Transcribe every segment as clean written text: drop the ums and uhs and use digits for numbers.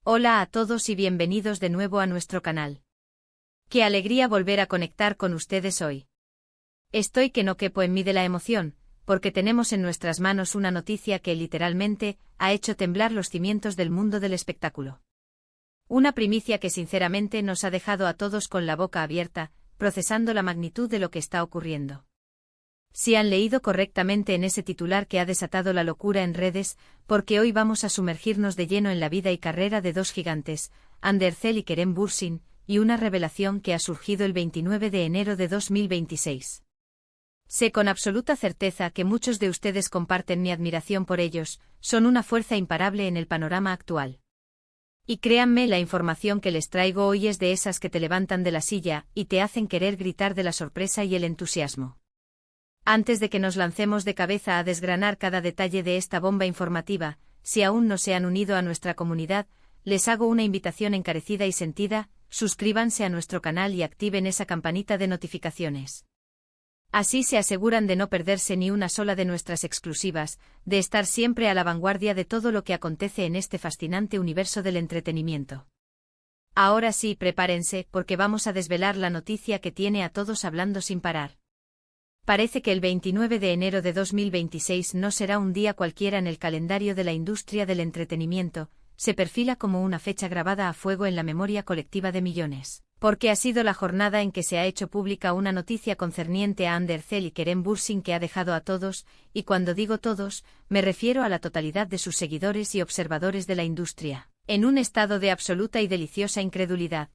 Hola a todos y bienvenidos de nuevo a nuestro canal. Qué alegría volver a conectar con ustedes hoy. Estoy que no quepo en mí de la emoción, porque tenemos en nuestras manos una noticia que literalmente ha hecho temblar los cimientos del mundo del espectáculo. Una primicia que sinceramente nos ha dejado a todos con la boca abierta, procesando la magnitud de lo que está ocurriendo. Si han leído correctamente en ese titular que ha desatado la locura en redes, porque hoy vamos a sumergirnos de lleno en la vida y carrera de dos gigantes, Andercel y Kerem Bürsin, y una revelación que ha surgido el 29 de enero de 2026. Sé con absoluta certeza que muchos de ustedes comparten mi admiración por ellos, son una fuerza imparable en el panorama actual. Y créanme, la información que les traigo hoy es de esas que te levantan de la silla y te hacen querer gritar de la sorpresa y el entusiasmo. Antes de que nos lancemos de cabeza a desgranar cada detalle de esta bomba informativa, si aún no se han unido a nuestra comunidad, les hago una invitación encarecida y sentida: suscríbanse a nuestro canal y activen esa campanita de notificaciones. Así se aseguran de no perderse ni una sola de nuestras exclusivas, de estar siempre a la vanguardia de todo lo que acontece en este fascinante universo del entretenimiento. Ahora sí, prepárense, porque vamos a desvelar la noticia que tiene a todos hablando sin parar. Parece que el 29 de enero de 2026 no será un día cualquiera en el calendario de la industria del entretenimiento, se perfila como una fecha grabada a fuego en la memoria colectiva de millones, porque ha sido la jornada en que se ha hecho pública una noticia concerniente a Andercel y Kerem Bürsin que ha dejado a todos, y cuando digo todos, me refiero a la totalidad de sus seguidores y observadores de la industria, en un estado de absoluta y deliciosa incredulidad.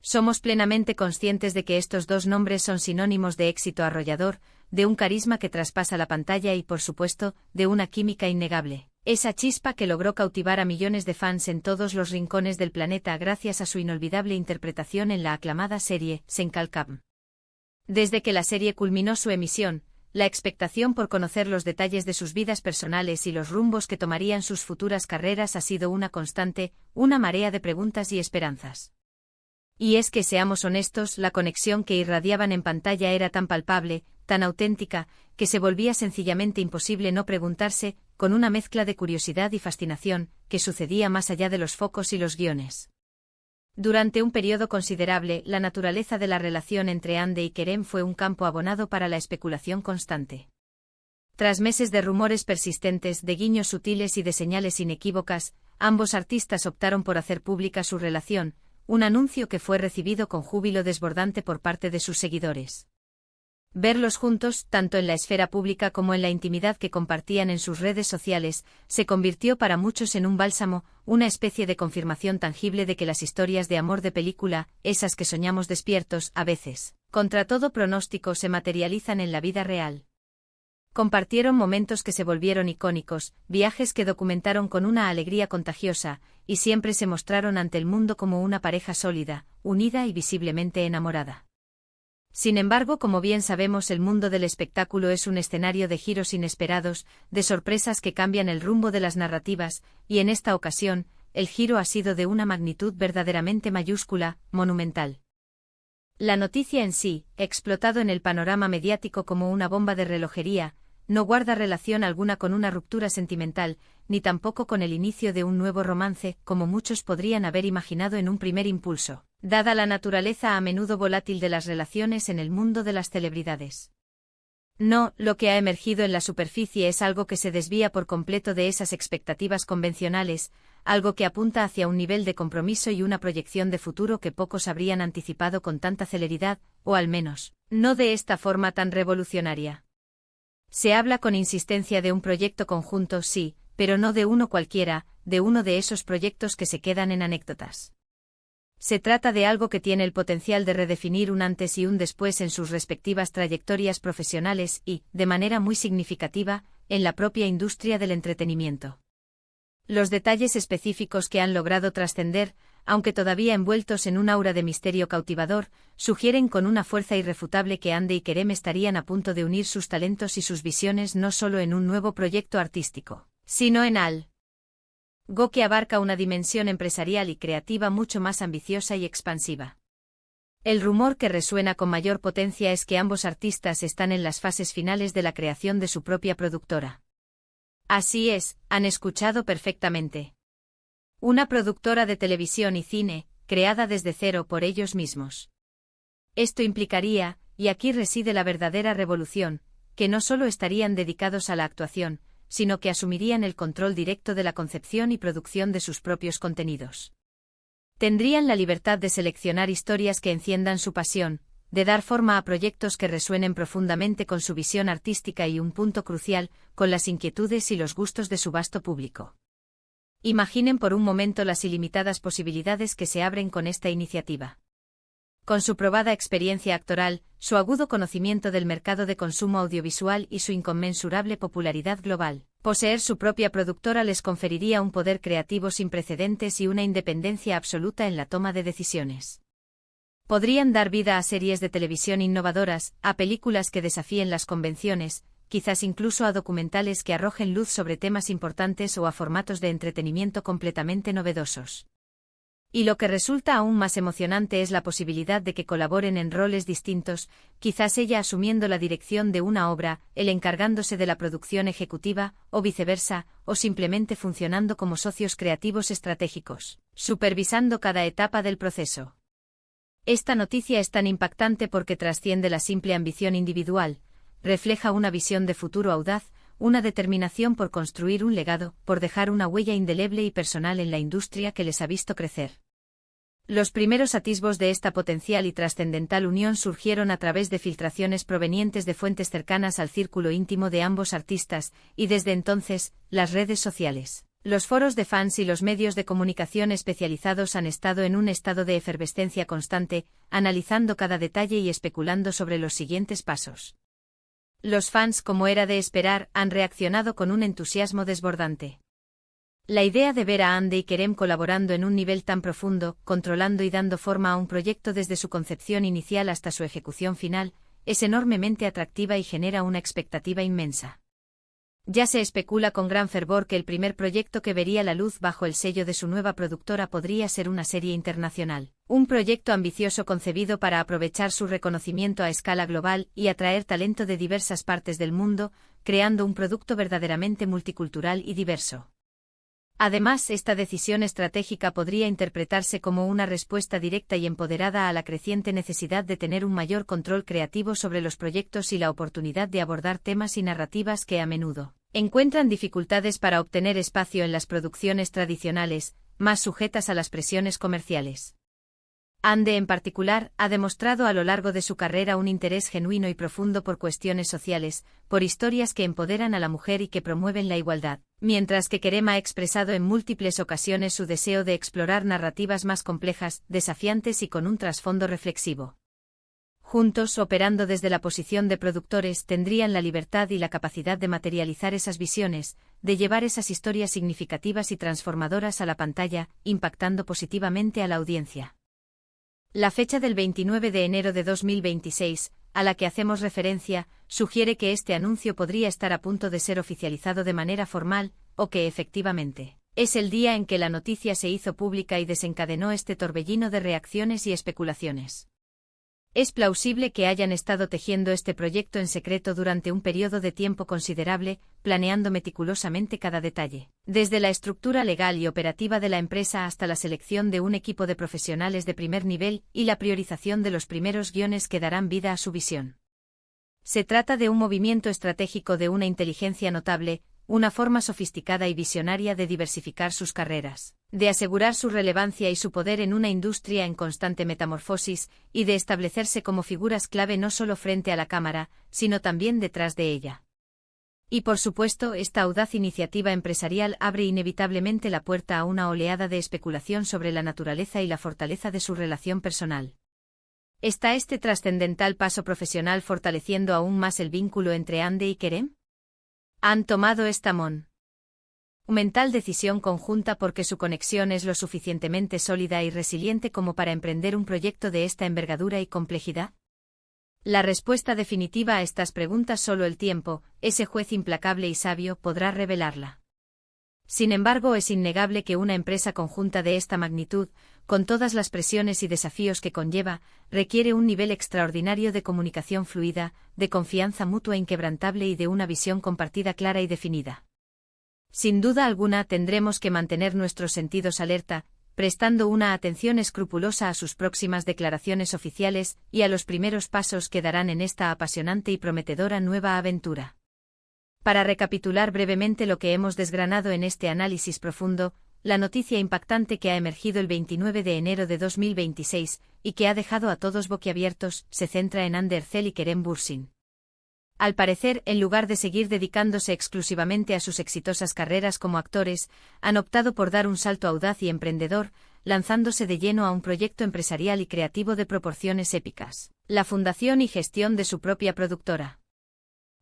Somos plenamente conscientes de que estos dos nombres son sinónimos de éxito arrollador, de un carisma que traspasa la pantalla y, por supuesto, de una química innegable. Esa chispa que logró cautivar a millones de fans en todos los rincones del planeta gracias a su inolvidable interpretación en la aclamada serie Senkalkam. Desde que la serie culminó su emisión, la expectación por conocer los detalles de sus vidas personales y los rumbos que tomarían sus futuras carreras ha sido una constante, una marea de preguntas y esperanzas. Y es que, seamos honestos, la conexión que irradiaban en pantalla era tan palpable, tan auténtica, que se volvía sencillamente imposible no preguntarse, con una mezcla de curiosidad y fascinación, qué sucedía más allá de los focos y los guiones. Durante un periodo considerable, la naturaleza de la relación entre Ande y Kerem fue un campo abonado para la especulación constante. Tras meses de rumores persistentes, de guiños sutiles y de señales inequívocas, ambos artistas optaron por hacer pública su relación, un anuncio que fue recibido con júbilo desbordante por parte de sus seguidores. Verlos juntos, tanto en la esfera pública como en la intimidad que compartían en sus redes sociales, se convirtió para muchos en un bálsamo, una especie de confirmación tangible de que las historias de amor de película, esas que soñamos despiertos, a veces, contra todo pronóstico, se materializan en la vida real. Compartieron momentos que se volvieron icónicos, viajes que documentaron con una alegría contagiosa, y siempre se mostraron ante el mundo como una pareja sólida, unida y visiblemente enamorada. Sin embargo, como bien sabemos, el mundo del espectáculo es un escenario de giros inesperados, de sorpresas que cambian el rumbo de las narrativas, y en esta ocasión, el giro ha sido de una magnitud verdaderamente mayúscula, monumental. La noticia en sí, explotado en el panorama mediático como una bomba de relojería, no guarda relación alguna con una ruptura sentimental, ni tampoco con el inicio de un nuevo romance, como muchos podrían haber imaginado en un primer impulso, dada la naturaleza a menudo volátil de las relaciones en el mundo de las celebridades. No, lo que ha emergido en la superficie es algo que se desvía por completo de esas expectativas convencionales, algo que apunta hacia un nivel de compromiso y una proyección de futuro que pocos habrían anticipado con tanta celeridad, o al menos, no de esta forma tan revolucionaria. Se habla con insistencia de un proyecto conjunto, sí, pero no de uno cualquiera, de uno de esos proyectos que se quedan en anécdotas. Se trata de algo que tiene el potencial de redefinir un antes y un después en sus respectivas trayectorias profesionales y, de manera muy significativa, en la propia industria del entretenimiento. Los detalles específicos que han logrado trascender, aunque todavía envueltos en un aura de misterio cautivador, sugieren con una fuerza irrefutable que Ande y Kerem estarían a punto de unir sus talentos y sus visiones no solo en un nuevo proyecto artístico, sino en algo que abarca una dimensión empresarial y creativa mucho más ambiciosa y expansiva. El rumor que resuena con mayor potencia es que ambos artistas están en las fases finales de la creación de su propia productora. Así es, han escuchado perfectamente. Una productora de televisión y cine, creada desde cero por ellos mismos. Esto implicaría, y aquí reside la verdadera revolución, que no solo estarían dedicados a la actuación, sino que asumirían el control directo de la concepción y producción de sus propios contenidos. Tendrían la libertad de seleccionar historias que enciendan su pasión, de dar forma a proyectos que resuenen profundamente con su visión artística y, un punto crucial, con las inquietudes y los gustos de su vasto público. Imaginen por un momento las ilimitadas posibilidades que se abren con esta iniciativa. Con su probada experiencia actoral, su agudo conocimiento del mercado de consumo audiovisual y su inconmensurable popularidad global, poseer su propia productora les conferiría un poder creativo sin precedentes y una independencia absoluta en la toma de decisiones. Podrían dar vida a series de televisión innovadoras, a películas que desafíen las convenciones, quizás incluso a documentales que arrojen luz sobre temas importantes o a formatos de entretenimiento completamente novedosos. Y lo que resulta aún más emocionante es la posibilidad de que colaboren en roles distintos, quizás ella asumiendo la dirección de una obra, él encargándose de la producción ejecutiva, o viceversa, o simplemente funcionando como socios creativos estratégicos, supervisando cada etapa del proceso. Esta noticia es tan impactante porque trasciende la simple ambición individual, refleja una visión de futuro audaz, una determinación por construir un legado, por dejar una huella indeleble y personal en la industria que les ha visto crecer. Los primeros atisbos de esta potencial y trascendental unión surgieron a través de filtraciones provenientes de fuentes cercanas al círculo íntimo de ambos artistas, y desde entonces, las redes sociales, los foros de fans y los medios de comunicación especializados han estado en un estado de efervescencia constante, analizando cada detalle y especulando sobre los siguientes pasos. Los fans, como era de esperar, han reaccionado con un entusiasmo desbordante. La idea de ver a Hande y Kerem colaborando en un nivel tan profundo, controlando y dando forma a un proyecto desde su concepción inicial hasta su ejecución final, es enormemente atractiva y genera una expectativa inmensa. Ya se especula con gran fervor que el primer proyecto que vería la luz bajo el sello de su nueva productora podría ser una serie internacional, un proyecto ambicioso concebido para aprovechar su reconocimiento a escala global y atraer talento de diversas partes del mundo, creando un producto verdaderamente multicultural y diverso. Además, esta decisión estratégica podría interpretarse como una respuesta directa y empoderada a la creciente necesidad de tener un mayor control creativo sobre los proyectos y la oportunidad de abordar temas y narrativas que a menudo encuentran dificultades para obtener espacio en las producciones tradicionales, más sujetas a las presiones comerciales. Hande, en particular, ha demostrado a lo largo de su carrera un interés genuino y profundo por cuestiones sociales, por historias que empoderan a la mujer y que promueven la igualdad, mientras que Kerem ha expresado en múltiples ocasiones su deseo de explorar narrativas más complejas, desafiantes y con un trasfondo reflexivo. Juntos, operando desde la posición de productores, tendrían la libertad y la capacidad de materializar esas visiones, de llevar esas historias significativas y transformadoras a la pantalla, impactando positivamente a la audiencia. La fecha del 29 de enero de 2026, a la que hacemos referencia, sugiere que este anuncio podría estar a punto de ser oficializado de manera formal, o que efectivamente, es el día en que la noticia se hizo pública y desencadenó este torbellino de reacciones y especulaciones. Es plausible que hayan estado tejiendo este proyecto en secreto durante un periodo de tiempo considerable, planeando meticulosamente cada detalle, desde la estructura legal y operativa de la empresa hasta la selección de un equipo de profesionales de primer nivel y la priorización de los primeros guiones que darán vida a su visión. Se trata de un movimiento estratégico de una inteligencia notable, una forma sofisticada y visionaria de diversificar sus carreras, de asegurar su relevancia y su poder en una industria en constante metamorfosis, y de establecerse como figuras clave no solo frente a la cámara, sino también detrás de ella. Y por supuesto, esta audaz iniciativa empresarial abre inevitablemente la puerta a una oleada de especulación sobre la naturaleza y la fortaleza de su relación personal. ¿Está este trascendental paso profesional fortaleciendo aún más el vínculo entre Hande y Kerem? Han tomado esta monumental decisión conjunta porque su conexión es lo suficientemente sólida y resiliente como para emprender un proyecto de esta envergadura y complejidad. La respuesta definitiva a estas preguntas solo el tiempo, ese juez implacable y sabio, podrá revelarla. Sin embargo, es innegable que una empresa conjunta de esta magnitud, con todas las presiones y desafíos que conlleva, requiere un nivel extraordinario de comunicación fluida, de confianza mutua inquebrantable y de una visión compartida clara y definida. Sin duda alguna tendremos que mantener nuestros sentidos alerta, prestando una atención escrupulosa a sus próximas declaraciones oficiales y a los primeros pasos que darán en esta apasionante y prometedora nueva aventura. Para recapitular brevemente lo que hemos desgranado en este análisis profundo, la noticia impactante que ha emergido el 29 de enero de 2026 y que ha dejado a todos boquiabiertos se centra en Ander Zel y Kerem Bürsin. Al parecer, en lugar de seguir dedicándose exclusivamente a sus exitosas carreras como actores, han optado por dar un salto audaz y emprendedor, lanzándose de lleno a un proyecto empresarial y creativo de proporciones épicas: la fundación y gestión de su propia productora.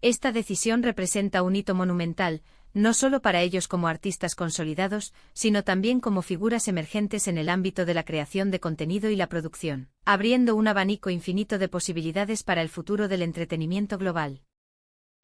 Esta decisión representa un hito monumental, no solo para ellos como artistas consolidados, sino también como figuras emergentes en el ámbito de la creación de contenido y la producción, abriendo un abanico infinito de posibilidades para el futuro del entretenimiento global.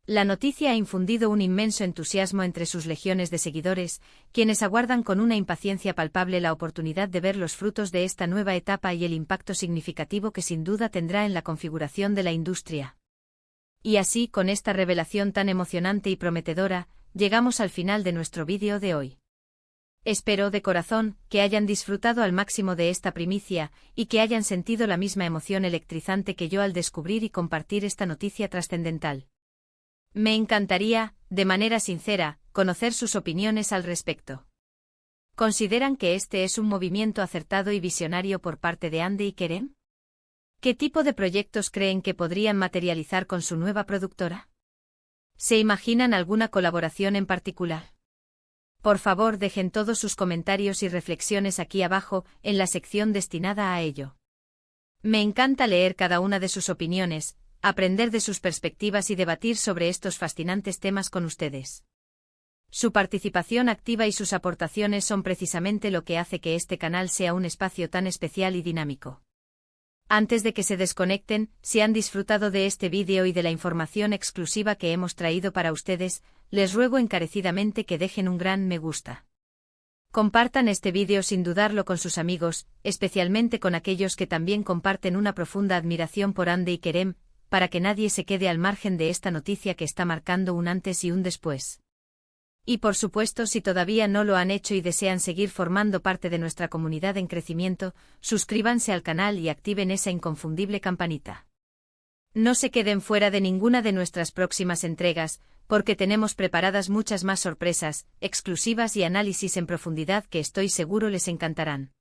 La noticia ha infundido un inmenso entusiasmo entre sus legiones de seguidores, quienes aguardan con una impaciencia palpable la oportunidad de ver los frutos de esta nueva etapa y el impacto significativo que sin duda tendrá en la configuración de la industria. Y así, con esta revelación tan emocionante y prometedora, llegamos al final de nuestro vídeo de hoy. Espero de corazón que hayan disfrutado al máximo de esta primicia y que hayan sentido la misma emoción electrizante que yo al descubrir y compartir esta noticia trascendental. Me encantaría, de manera sincera, conocer sus opiniones al respecto. ¿Consideran que este es un movimiento acertado y visionario por parte de Ander y Kerem? ¿Qué tipo de proyectos creen que podrían materializar con su nueva productora? ¿Se imaginan alguna colaboración en particular? Por favor, dejen todos sus comentarios y reflexiones aquí abajo, en la sección destinada a ello. Me encanta leer cada una de sus opiniones, aprender de sus perspectivas y debatir sobre estos fascinantes temas con ustedes. Su participación activa y sus aportaciones son precisamente lo que hace que este canal sea un espacio tan especial y dinámico. Antes de que se desconecten, si han disfrutado de este vídeo y de la información exclusiva que hemos traído para ustedes, les ruego encarecidamente que dejen un gran me gusta. Compartan este vídeo sin dudarlo con sus amigos, especialmente con aquellos que también comparten una profunda admiración por Ander y Kerem, para que nadie se quede al margen de esta noticia que está marcando un antes y un después. Y por supuesto, si todavía no lo han hecho y desean seguir formando parte de nuestra comunidad en crecimiento, suscríbanse al canal y activen esa inconfundible campanita. No se queden fuera de ninguna de nuestras próximas entregas, porque tenemos preparadas muchas más sorpresas, exclusivas y análisis en profundidad que estoy seguro les encantarán.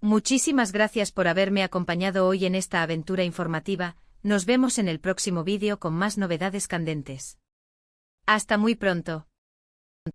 Muchísimas gracias por haberme acompañado hoy en esta aventura informativa. Nos vemos en el próximo vídeo con más novedades candentes. Hasta muy pronto.